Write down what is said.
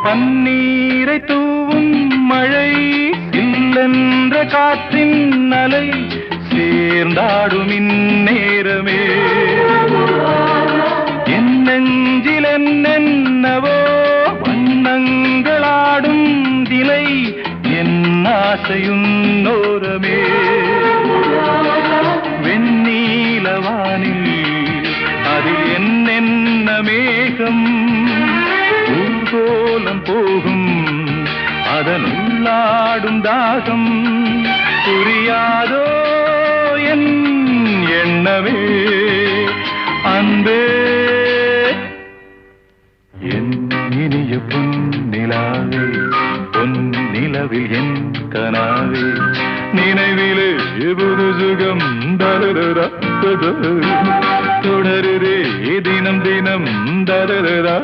பன்னீரை தூவும் மழை இல்லென்ற காற்றின் அலை சேர்ந்தாடும் இந்நேரமே என் நெஞ்சில் என்னென்னவோ வண்ணங்களாடும் திலை என் ஆசையுன்னோரமே வெண்ணீலவானில் அதில் என்னென்ன மேகம் ஊர்கோலம் போகும் அதன் உள்ளாடும் தாகம் புரியாதோ என் எண்ணமே அன்பே என் இனிய பொன்னிலாவே பொன்னிலவில் என் கனாவே நினைவிலே புது சுகம் தருதா தொடருதே தினம் தினம் தருதா